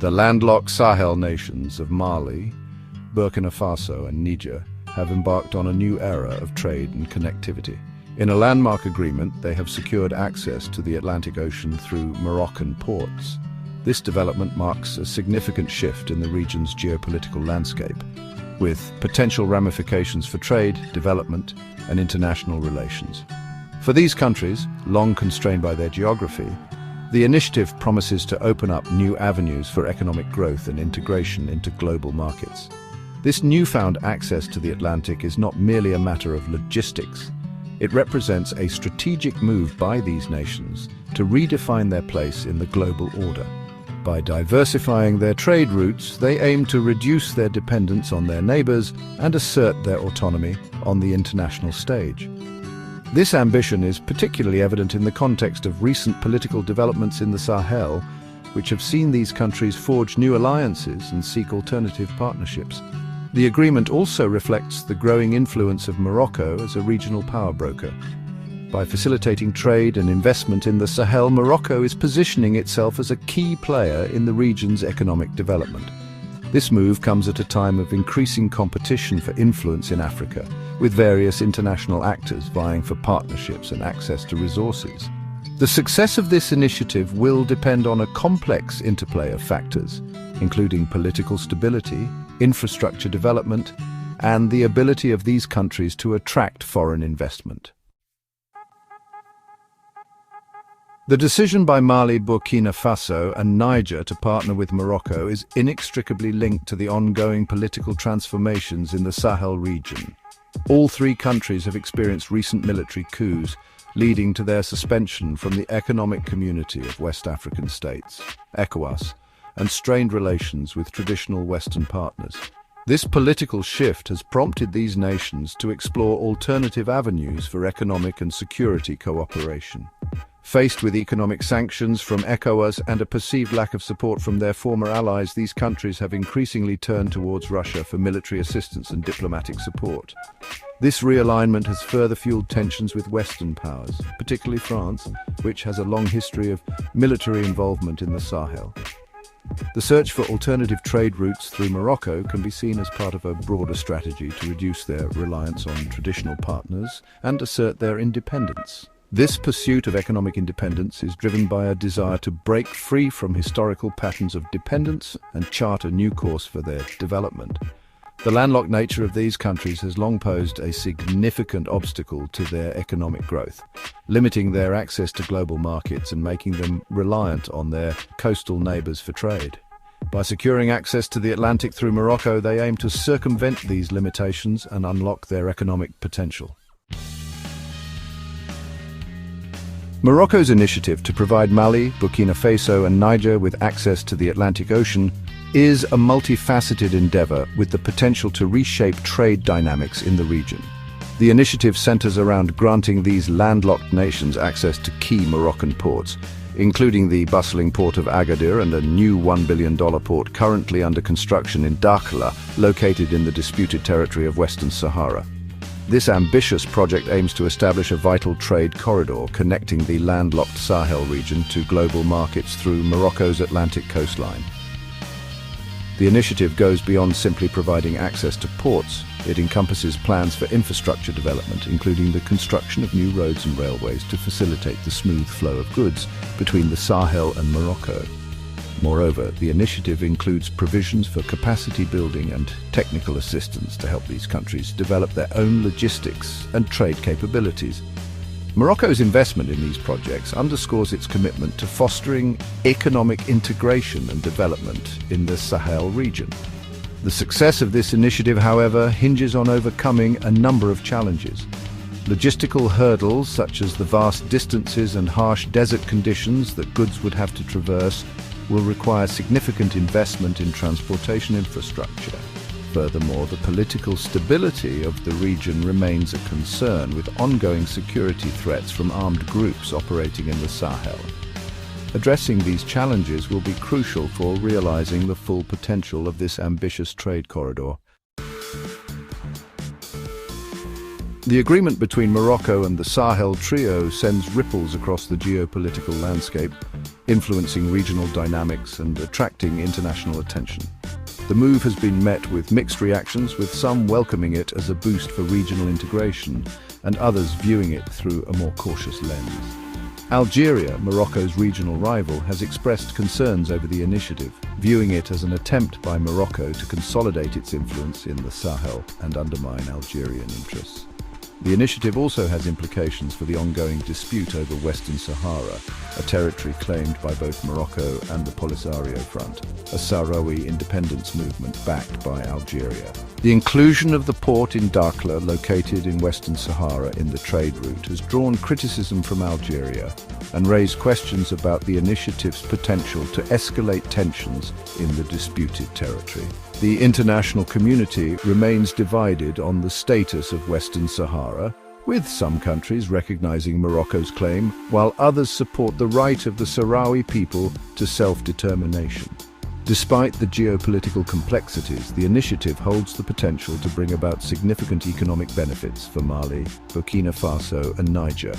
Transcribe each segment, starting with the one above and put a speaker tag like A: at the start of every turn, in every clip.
A: The landlocked Sahel nations of Mali, Burkina Faso and Niger have embarked on a new era of trade and connectivity. In a landmark agreement, they have secured access to the Atlantic Ocean through Moroccan ports. This development marks a significant shift in the region's geopolitical landscape, with potential ramifications for trade, development, and international relations. For these countries, long constrained by their geography, the initiative promises to open up new avenues for economic growth and integration into global markets. This newfound access to the Atlantic is not merely a matter of logistics. It represents a strategic move by these nations to redefine their place in the global order. By diversifying their trade routes, they aim to reduce their dependence on their neighbors and assert their autonomy on the international stage. This ambition is particularly evident in the context of recent political developments in the Sahel, which have seen these countries forge new alliances and seek alternative partnerships. The agreement also reflects the growing influence of Morocco as a regional power broker. By facilitating trade and investment in the Sahel, Morocco is positioning itself as a key player in the region's economic development. This move comes at a time of increasing competition for influence in Africa, with various international actors vying for partnerships and access to resources. The success of this initiative will depend on a complex interplay of factors, including political stability, infrastructure development, and the ability of these countries to attract foreign investment. The decision by Mali, Burkina Faso and Niger to partner with Morocco is inextricably linked to the ongoing political transformations in the Sahel region. All three countries have experienced recent military coups, leading to their suspension from the Economic Community of West African States, ECOWAS, and strained relations with traditional Western partners. This political shift has prompted these nations to explore alternative avenues for economic and security cooperation. Faced with economic sanctions from ECOWAS and a perceived lack of support from their former allies, these countries have increasingly turned towards Russia for military assistance and diplomatic support. This realignment has further fueled tensions with Western powers, particularly France, which has a long history of military involvement in the Sahel. The search for alternative trade routes through Morocco can be seen as part of a broader strategy to reduce their reliance on traditional partners and assert their independence. This pursuit of economic independence is driven by a desire to break free from historical patterns of dependence and chart a new course for their development. The landlocked nature of these countries has long posed a significant obstacle to their economic growth, limiting their access to global markets and making them reliant on their coastal neighbors for trade. By securing access to the Atlantic through Morocco, they aim to circumvent these limitations and unlock their economic potential. Morocco's initiative to provide Mali, Burkina Faso and Niger with access to the Atlantic Ocean is a multifaceted endeavor with the potential to reshape trade dynamics in the region. The initiative centers around granting these landlocked nations access to key Moroccan ports, including the bustling port of Agadir and a new $1 billion port currently under construction in Dakhla, located in the disputed territory of Western Sahara. This ambitious project aims to establish a vital trade corridor connecting the landlocked Sahel region to global markets through Morocco's Atlantic coastline. The initiative goes beyond simply providing access to ports. It encompasses plans for infrastructure development, including the construction of new roads and railways to facilitate the smooth flow of goods between the Sahel and Morocco. Moreover, the initiative includes provisions for capacity building and technical assistance to help these countries develop their own logistics and trade capabilities. Morocco's investment in these projects underscores its commitment to fostering economic integration and development in the Sahel region. The success of this initiative, however, hinges on overcoming a number of challenges. Logistical hurdles, such as the vast distances and harsh desert conditions that goods would have to traverse, will require significant investment in transportation infrastructure. Furthermore, the political stability of the region remains a concern, with ongoing security threats from armed groups operating in the Sahel. Addressing these challenges will be crucial for realizing the full potential of this ambitious trade corridor. The agreement between Morocco and the Sahel trio sends ripples across the geopolitical landscape, influencing regional dynamics and attracting international attention. The move has been met with mixed reactions, with some welcoming it as a boost for regional integration and others viewing it through a more cautious lens. Algeria, Morocco's regional rival, has expressed concerns over the initiative, viewing it as an attempt by Morocco to consolidate its influence in the Sahel and undermine Algerian interests. The initiative also has implications for the ongoing dispute over Western Sahara, a territory claimed by both Morocco and the Polisario Front, a Sahrawi independence movement backed by Algeria. The inclusion of the port in Dakhla, located in Western Sahara in the trade route, has drawn criticism from Algeria and raised questions about the initiative's potential to escalate tensions in the disputed territory. The international community remains divided on the status of Western Sahara, with some countries recognizing Morocco's claim, while others support the right of the Sahrawi people to self-determination. Despite the geopolitical complexities, the initiative holds the potential to bring about significant economic benefits for Mali, Burkina Faso and Niger.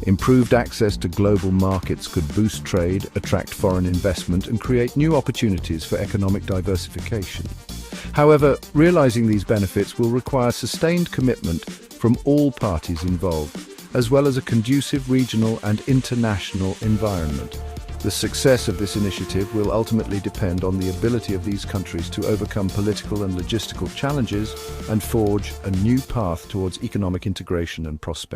A: Improved access to global markets could boost trade, attract foreign investment and create new opportunities for economic diversification. However, realizing these benefits will require sustained commitment from all parties involved, as well as a conducive regional and international environment. The success of this initiative will ultimately depend on the ability of these countries to overcome political and logistical challenges and forge a new path towards economic integration and prosperity.